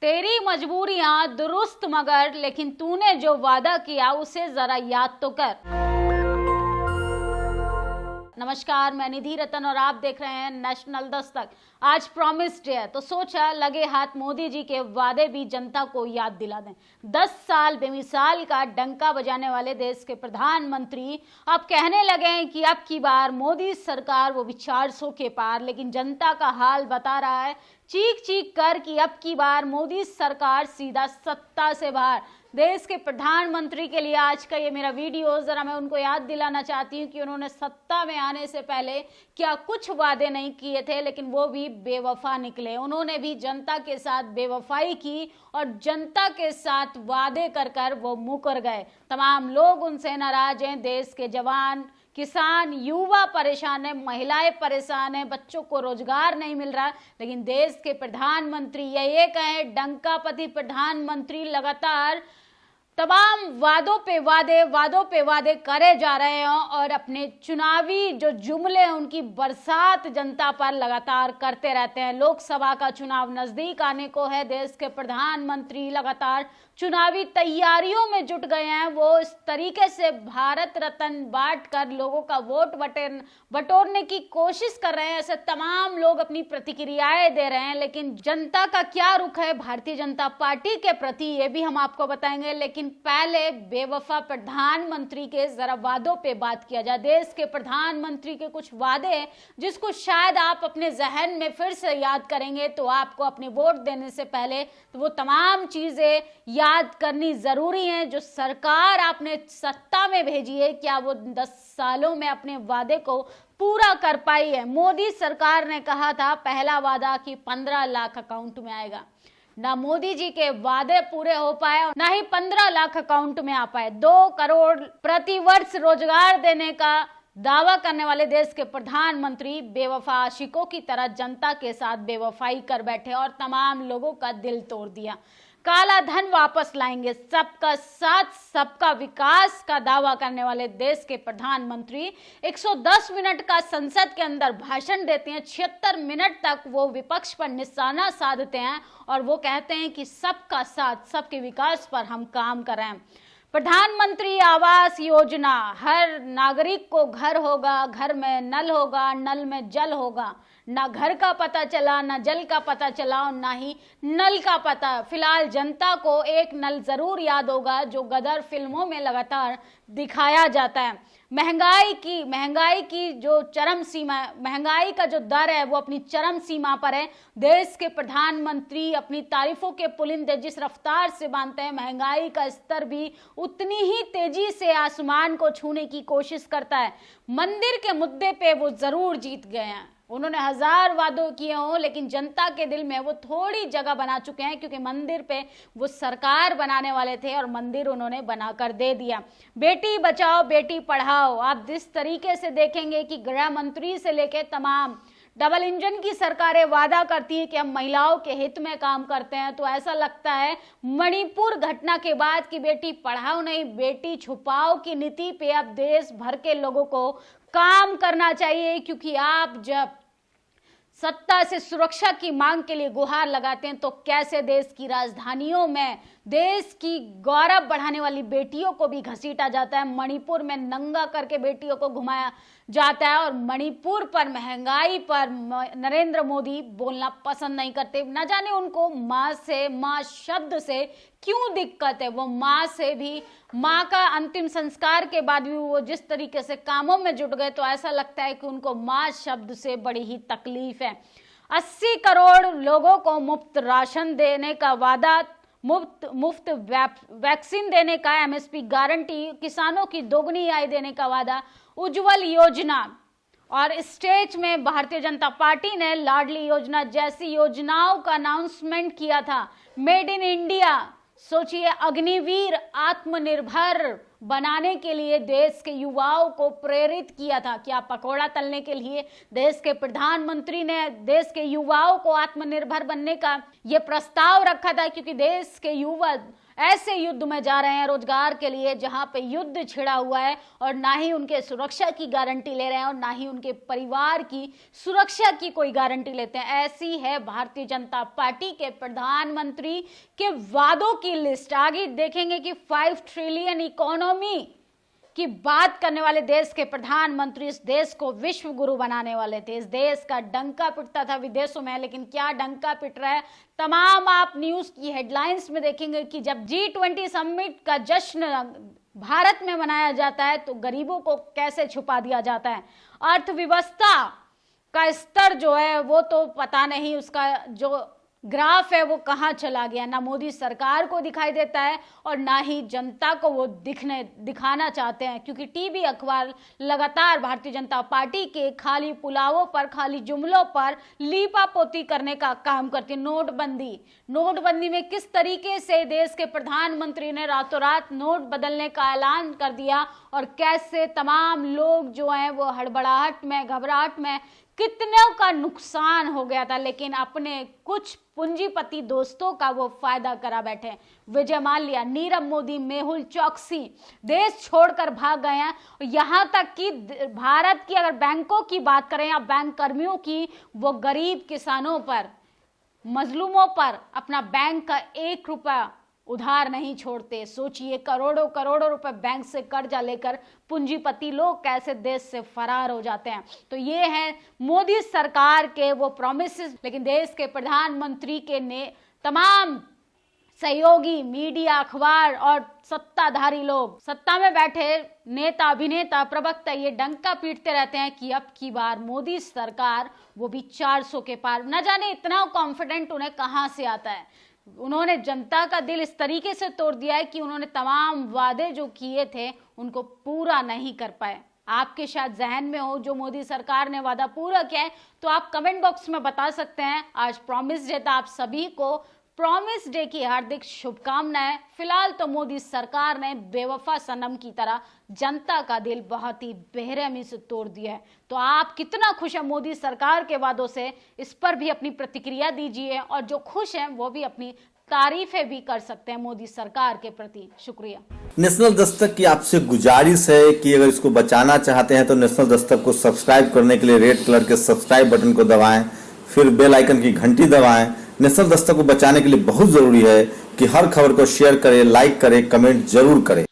तेरी मजबूरियां दुरुस्त मगर, लेकिन तूने जो वादा किया उसे जरा याद तो कर। नमस्कार, मैं निधि रतन और आप देख रहे हैं नेशनल दस्तक। आज प्रॉमिस डे है तो सोचा लगे हाथ मोदी जी के वादे भी जनता को याद दिला दें। 10 साल बेमिसाल का डंका बजाने वाले देश के प्रधानमंत्री अब कहने लगे हैं कि अब की बार मोदी सरकार वो भी 400 के पार, लेकिन जनता का हाल बता रहा है चीख चीख कर कि अब की बार मोदी सरकार सीधा सत्ता से बाहर। देश के प्रधानमंत्री के लिए आज का ये मेरा वीडियो, जरा मैं उनको याद दिलाना चाहती हूँ कि उन्होंने सत्ता में आने से पहले क्या कुछ वादे नहीं किए थे, लेकिन वो भी बेवफा निकले। उन्होंने भी जनता के साथ बेवफाई की और जनता के साथ वादे कर कर वो मुकर गए। तमाम लोग उनसे नाराज हैं। देश के जवान, किसान, युवा परेशान है, महिलाएं परेशान है, बच्चों को रोजगार नहीं मिल रहा। लेकिन देश के प्रधानमंत्री ये कहें डंकापति प्रधानमंत्री लगातार तमाम वादों पे वादे करे जा रहे हैं और अपने चुनावी जो जुमले हैं उनकी बरसात जनता पर लगातार करते रहते हैं। लोकसभा का चुनाव नजदीक आने को है। देश के प्रधानमंत्री लगातार चुनावी तैयारियों में जुट गए हैं। वो इस तरीके से भारत रत्न बांट कर लोगों का वोट बटोरने की कोशिश कर रहे हैं। ऐसे तमाम लोग अपनी प्रतिक्रियाएं दे रहे हैं, लेकिन जनता का क्या रुख है भारतीय जनता पार्टी के प्रति ये भी हम आपको बताएंगे। लेकिन पहले बेवफा प्रधानमंत्री के जरा वादों पे बात किया जाए। देश के प्रधानमंत्री के कुछ वादे जिसको शायद आप अपने जहन में फिर से याद करेंगे, तो आपको अपने वोट देने से पहले तो वो तमाम चीजें याद करनी जरूरी है जो सरकार आपने सत्ता में भेजी है। क्या वो 10 सालों में अपने वादे को पूरा कर पाई है? मोदी सरकार ने कहा था पहला वादा कि 15 लाख अकाउंट में आएगा। ना मोदी जी के वादे पूरे हो पाए और ना ही 15 लाख अकाउंट में आ पाए। 2 करोड़ प्रति वर्ष रोजगार देने का दावा करने वाले देश के प्रधानमंत्री बेवफा आशिकों की तरह जनता के साथ बेवफाई कर बैठे और तमाम लोगों का दिल तोड़ दिया। काला धन वापस लाएंगे, सबका साथ सबका विकास का दावा करने वाले देश के प्रधानमंत्री 110 मिनट का संसद के अंदर भाषण देते हैं। 76 मिनट तक वो विपक्ष पर निशाना साधते हैं और वो कहते हैं कि सबका साथ सबके विकास पर हम काम कर रहे हैं। प्रधानमंत्री आवास योजना, हर नागरिक को घर होगा, घर में नल होगा, नल में जल होगा। ना घर का पता चला, ना जल का पता चला और ना ही नल का पता। फिलहाल जनता को एक नल जरूर याद होगा जो गदर फिल्मों में लगातार दिखाया जाता है। महंगाई की जो चरम सीमा, महंगाई का जो दर है वो अपनी चरम सीमा पर है। देश के प्रधानमंत्री अपनी तारीफों के पुलिंदे जिस रफ्तार से बांधते हैं, महंगाई का स्तर भी उतनी ही तेजी से आसमान को छूने की कोशिश करता है। मंदिर के मुद्दे पे वो जरूर जीत गए हैं। उन्होंने 1000 वादों किए हों, लेकिन जनता के दिल में वो थोड़ी जगह बना चुके हैं, क्योंकि मंदिर पे वो सरकार बनाने वाले थे और मंदिर उन्होंने बनाकर दे दिया। बेटी बचाओ बेटी पढ़ाओ, आप जिस तरीके से देखेंगे कि गृह मंत्री से लेकर तमाम डबल इंजन की सरकारें वादा करती हैं कि हम महिलाओं के हित में काम करते हैं, तो ऐसा लगता है मणिपुर घटना के बाद कि बेटी पढ़ाओ नहीं बेटी छुपाओ की नीति पे अब देश भर के लोगों को काम करना चाहिए। क्योंकि आप जब सत्ता से सुरक्षा की मांग के लिए गुहार लगाते हैं तो कैसे देश की राजधानियों में देश की गौरव बढ़ाने वाली बेटियों को भी घसीटा जाता है। मणिपुर में नंगा करके बेटियों को घुमाया जाता है और मणिपुर पर, महंगाई पर नरेंद्र मोदी बोलना पसंद नहीं करते। न जाने उनको माँ शब्द से क्यों दिक्कत है। वो माँ से भी, माँ का अंतिम संस्कार के बाद भी वो जिस तरीके से कामों में जुट गए, तो ऐसा लगता है कि उनको माँ शब्द से बड़ी ही तकलीफ है। 80 करोड़ लोगों को मुफ्त राशन देने का वादा, मुफ्त वैक्सीन देने का, एमएसपी गारंटी, किसानों की दोगुनी आय देने का वादा, उज्जवल योजना और स्टेज में भारतीय जनता पार्टी ने लाडली योजना जैसी योजनाओं का अनाउंसमेंट किया था। मेड इन इंडिया, सोचिए, अग्निवीर, आत्मनिर्भर बनाने के लिए देश के युवाओं को प्रेरित किया था। क्या पकौड़ा तलने के लिए देश के प्रधानमंत्री ने देश के युवाओं को आत्मनिर्भर बनने का यह प्रस्ताव रखा था? क्योंकि देश के युवा ऐसे युद्ध में जा रहे हैं रोजगार के लिए जहां पे युद्ध छिड़ा हुआ है और ना ही उनके सुरक्षा की गारंटी ले रहे हैं और ना ही उनके परिवार की सुरक्षा की कोई गारंटी लेते हैं। ऐसी है भारतीय जनता पार्टी के प्रधानमंत्री के वादों की लिस्ट। आगे देखेंगे कि 5 ट्रिलियन इकोनॉमी की बात करने वाले देश के प्रधानमंत्री इस देश को विश्व गुरु बनाने वाले थे। इस देश का डंका पिटता था विदेशों में, लेकिन क्या डंका पिट रहा है तमाम आप न्यूज की हेडलाइंस में देखेंगे कि जब G20 समिट का जश्न भारत में मनाया जाता है तो गरीबों को कैसे छुपा दिया जाता है। अर्थव्यवस्था का स्तर जो है वो तो पता नहीं, उसका जो ग्राफ है वो कहाँ चला गया, ना मोदी सरकार को दिखाई देता है और ना ही जनता को वो दिखाना चाहते हैं, क्योंकि टीवी अखबार लगातार भारतीय जनता पार्टी के खाली पुलावों पर, खाली जुमलों पर लीपापोती करने का काम करती है। नोटबंदी में किस तरीके से देश के प्रधानमंत्री ने रातों रात नोट बदलने का ऐलान कर दिया और कैसे तमाम लोग जो हैं वो हड़बड़ाहट में, घबराहट में, कितनों का नुकसान हो गया था, लेकिन अपने कुछ पूंजीपति दोस्तों का वो फायदा करा बैठे। विजय माल्या, नीरव मोदी, मेहुल चौकसी देश छोड़कर भाग गए हैं। यहाँ तक कि भारत की अगर बैंकों की बात करें या बैंक कर्मियों की, वो गरीब किसानों पर, मजलूमों पर अपना बैंक का 1 रुपया उधार नहीं छोड़ते। सोचिए, करोड़ों करोड़ों रुपए बैंक से कर्जा लेकर पूंजीपति लोग कैसे देश से फरार हो जाते हैं। तो ये है मोदी सरकार के वो प्रॉमिसेस, लेकिन देश के प्रधानमंत्री के ने तमाम सहयोगी, मीडिया, अखबार और सत्ताधारी लोग, सत्ता में बैठे नेता, अभिनेता, प्रवक्ता ये डंका पीटते रहते हैं कि अब की बार मोदी सरकार, वो भी 400 के पार। न जाने इतना कॉन्फिडेंट उन्हें कहां से आता है। उन्होंने जनता का दिल इस तरीके से तोड़ दिया है कि उन्होंने तमाम वादे जो किए थे उनको पूरा नहीं कर पाए। आपके शायद जहन में हो जो मोदी सरकार ने वादा पूरा किया है, तो आप कमेंट बॉक्स में बता सकते हैं। आज प्रॉमिस डे था, आप सभी को प्रॉमिस डे की हार्दिक शुभकामनाएं। फिलहाल तो मोदी सरकार ने बेवफा सनम की तरह जनता का दिल बहुत ही बेरहमी से तोड़ दिया है। तो आप कितना खुश हैं मोदी सरकार के वादों से, इस पर भी अपनी प्रतिक्रिया दीजिए और जो खुश हैं वो भी अपनी तारीफें भी कर सकते हैं मोदी सरकार के प्रति। शुक्रिया। नेशनल दस्तक की आपसे गुजारिश है कि अगर इसको बचाना चाहते हैं तो नेशनल दस्तक को सब्सक्राइब करने के लिए रेड कलर के सब्सक्राइब बटन को दबाएं, फिर बेल आइकन की घंटी दबाएं। नेशनल दस्तक को बचाने के लिए बहुत जरूरी है कि हर खबर को शेयर करें, लाइक करें, कमेंट जरूर करें।